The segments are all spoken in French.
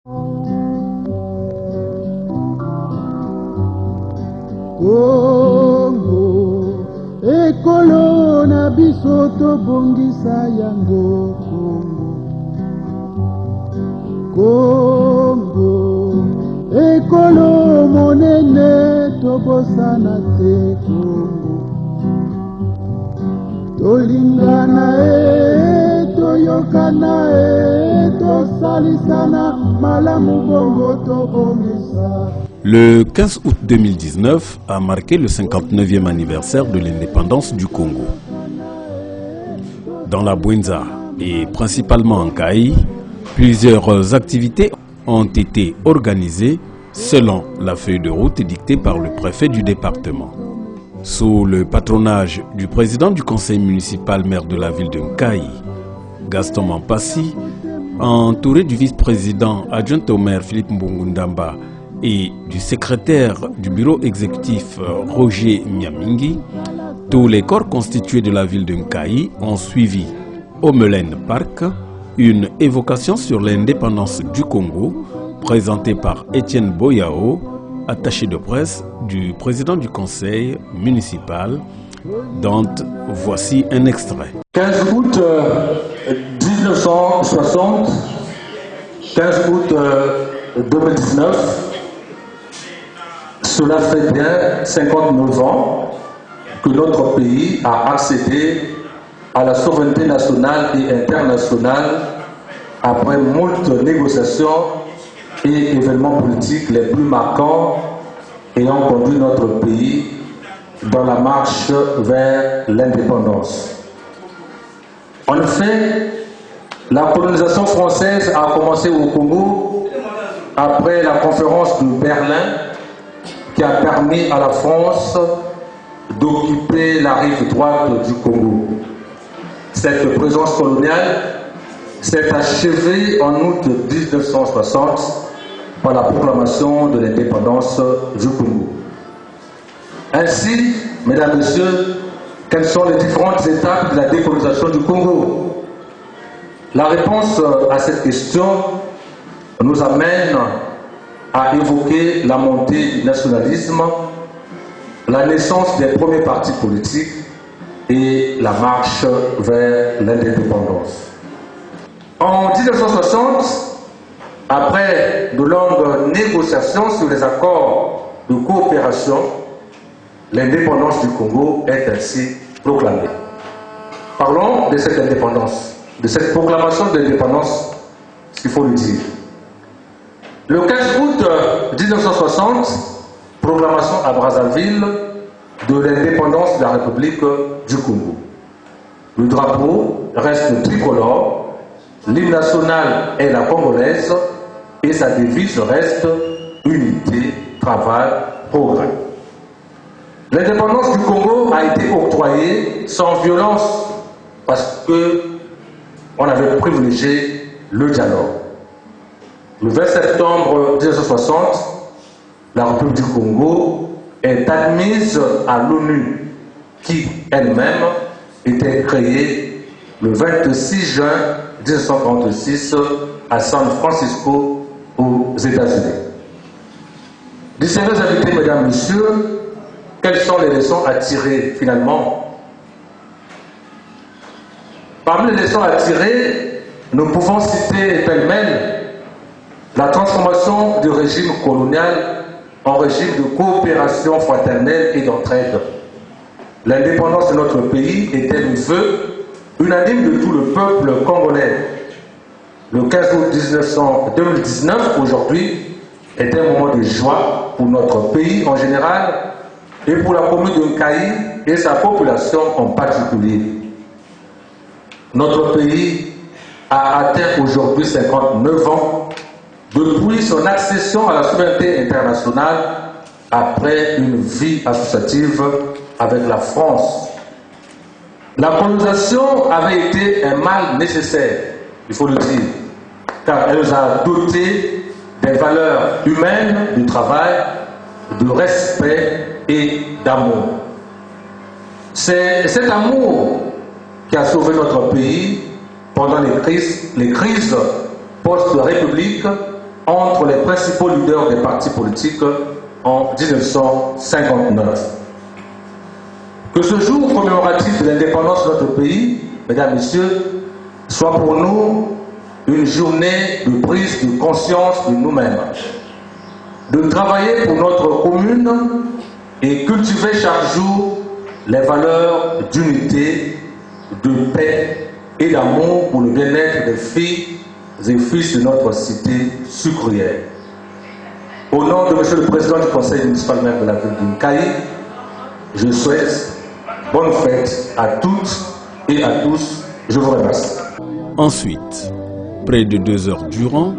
Congo, ekolo na biso tobongisa yango Congo, ekolo monene tobosana te Congo, tolingana toyokana tosalisana malamu bongo tobongisa. Le 15 août 2019 a marqué le 59e anniversaire de l'indépendance du Congo. Dans la Bwenza et principalement en Kaï, plusieurs activités ont été organisées selon la feuille de route dictée par le préfet du département. Sous le patronage du président du conseil municipal maire de la ville de Nkaï, Gaston Mampassi, entouré du vice-président adjoint au maire Philippe Mbungundamba et du secrétaire du bureau exécutif Roger Miamingi, tous les corps constitués de la ville de Nkaï ont suivi au Melen Park une évocation sur l'indépendance du Congo présentée par Étienne Boyao, attaché de presse du président du conseil municipal, dont voici un extrait. 15 août 1960, 15 août 2019, cela fait bien 59 ans que notre pays a accédé à la souveraineté nationale et internationale après moult négociations et événements politiques les plus marquants ayant conduit notre pays dans la marche vers l'indépendance. En effet, la colonisation française a commencé au Congo après la conférence de Berlin qui a permis à la France d'occuper la rive droite du Congo. Cette présence coloniale s'est achevée en août 1960 par la proclamation de l'indépendance du Congo. Ainsi, mesdames et messieurs, quelles sont les différentes étapes de la décolonisation du Congo? La réponse à cette question nous amène à évoquer la montée du nationalisme, la naissance des premiers partis politiques et la marche vers l'indépendance. En 1960, après de longues négociations sur les accords de coopération, l'indépendance du Congo est ainsi proclamée. Parlons de cette indépendance, de cette proclamation d'indépendance, il faut le dire. Le 15 août 1960, proclamation à Brazzaville de l'indépendance de la République du Congo. Le drapeau reste tricolore, l'hymne national est la congolaise et sa devise reste unité, travail, progrès. L'indépendance du Congo a été octroyée sans violence parce qu'on avait privilégié le dialogue. Le 20 septembre 1960, la République du Congo est admise à l'ONU qui elle-même était créée le 26 juin 1936 à San Francisco aux États-Unis. Distingués invités, mesdames, messieurs, quelles sont les leçons à tirer finalement? Parmi les leçons à tirer, nous pouvons citer pêle-mêle la transformation du régime colonial en régime de coopération fraternelle et d'entraide. L'indépendance de notre pays était le vœu unanime de tout le peuple congolais. Le 15 août 2019, aujourd'hui, est un moment de joie pour notre pays en général et pour la commune de Nkaï et sa population en particulier. Notre pays a atteint aujourd'hui 59 ans depuis son accession à la souveraineté internationale après une vie associative avec la France. La colonisation avait été un mal nécessaire, il faut le dire, car elle nous a doté des valeurs humaines, du travail, de respect et d'amour. C'est cet amour qui a sauvé notre pays pendant les crises post-république entre les principaux leaders des partis politiques en 1959. Que ce jour commémoratif de l'indépendance de notre pays, mesdames et messieurs, soit pour nous une journée de prise de conscience de nous-mêmes, de travailler pour notre commune et cultiver chaque jour les valeurs d'unité, de paix et d'amour pour le bien-être des filles et fils de notre cité sucrière. Au nom de M. le Président du Conseil municipal maire de la ville de Nkayi, je souhaite bonne fête à toutes et à tous. Je vous remercie. Ensuite, près de 2 heures durant,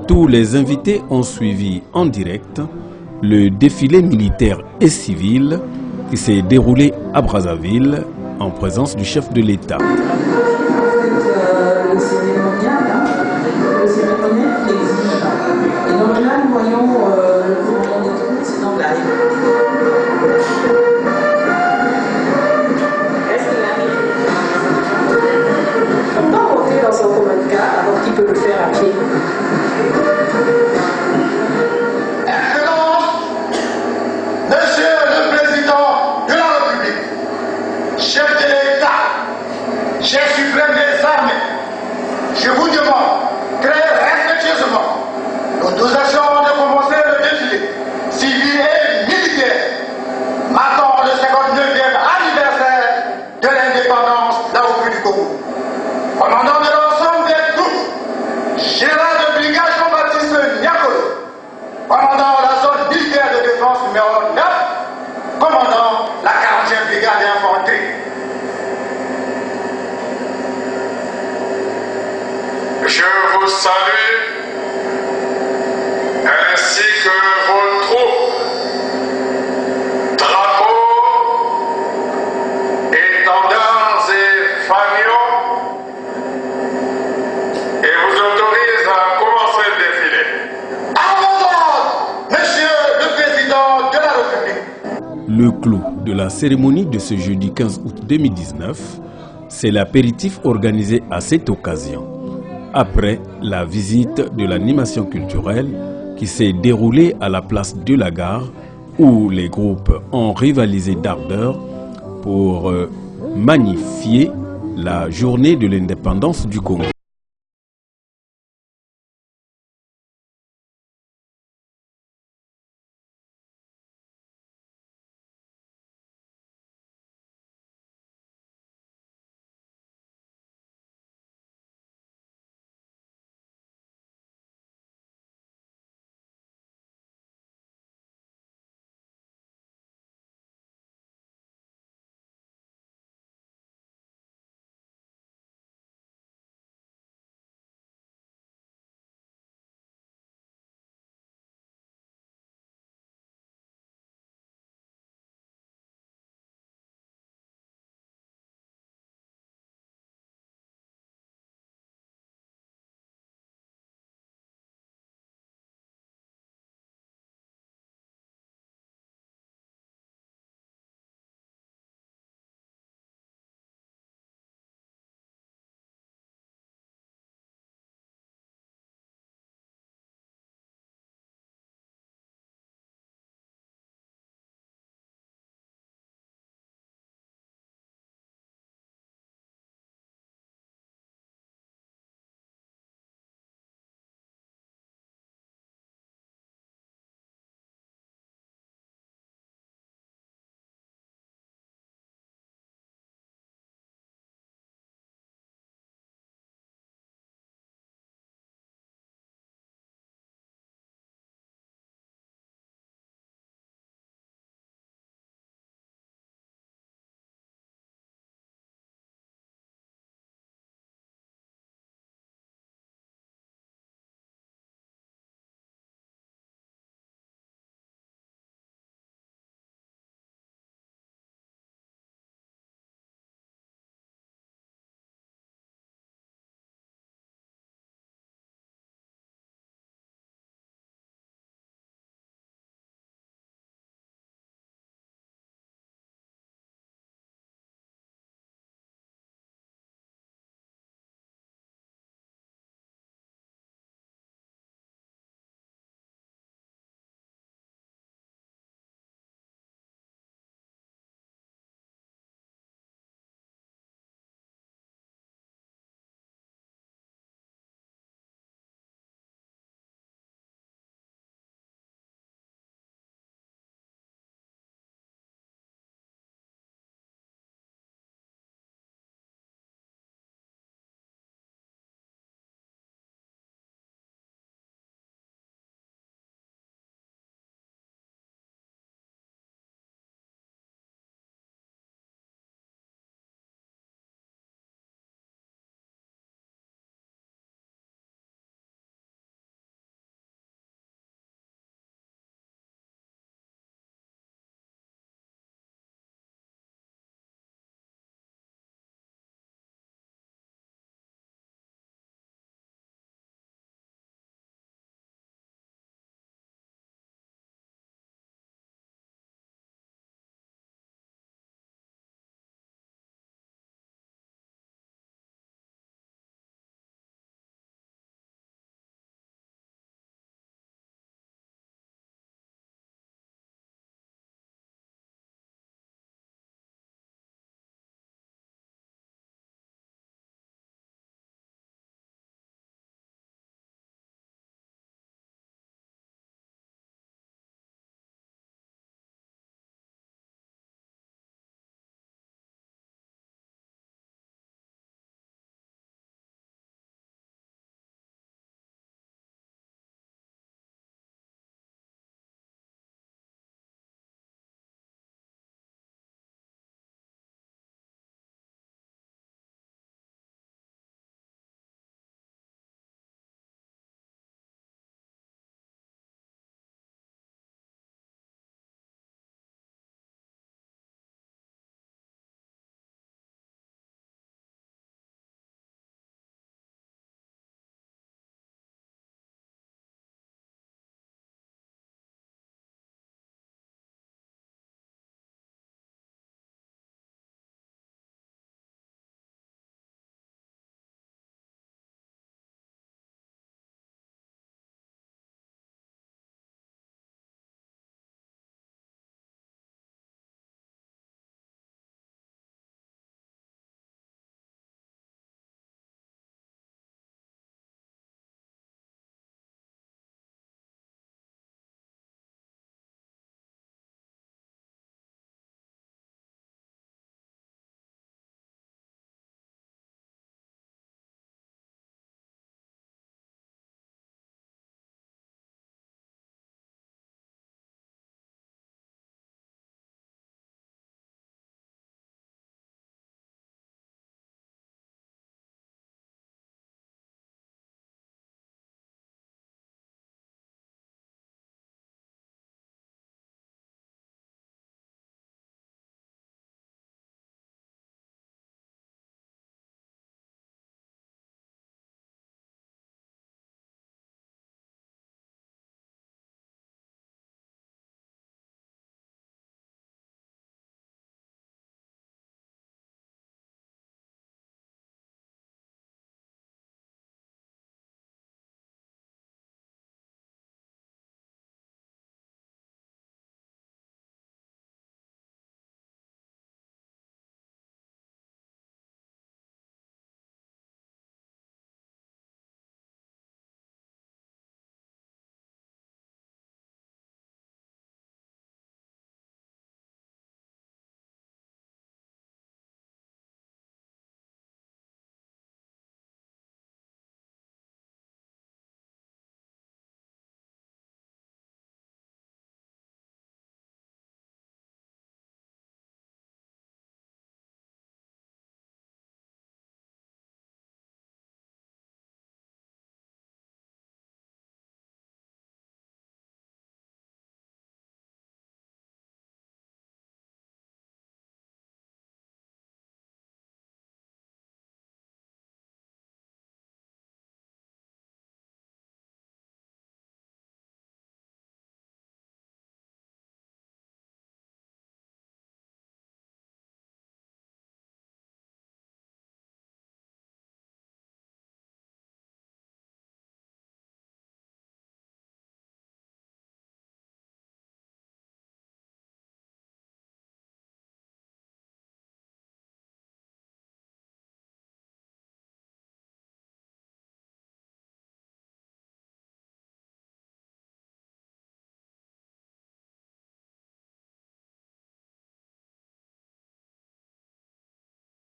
tous les invités ont suivi en direct le défilé militaire et civil qui s'est déroulé à Brazzaville en présence du chef de l'État. Le cérémonial qui exige. Et donc là, nous voyons le commandant des troupes, c'est dans la Est-ce qu'il arrive? On peut monter dans son commandant alors qu'il peut le faire à pied. Excellence, Monsieur le Président de la République, chef de l'État, chef suprême des armées, je vous demande très respectueusement l'autorisation de commencer le défilé civil et militaire marquant le 59e anniversaire de l'indépendance de la République du Congo. Commandant de l'ensemble des troupes, général de brigade Jean-Baptiste Niakolo, commandant la zone militaire de défense numéro 9, commandant la 40e brigade d'infanterie. Je vous salue ainsi que vos troupes, drapeaux, étendards et fanions, et vous autorise à commencer le défilé. À vos ordres, Monsieur le Président de la République. Le clou de la cérémonie de ce jeudi 15 août 2019, c'est l'apéritif organisé à cette occasion, après la visite de l'animation culturelle qui s'est déroulée à la place de la Gare, où les groupes ont rivalisé d'ardeur pour magnifier la journée de l'indépendance du Congo.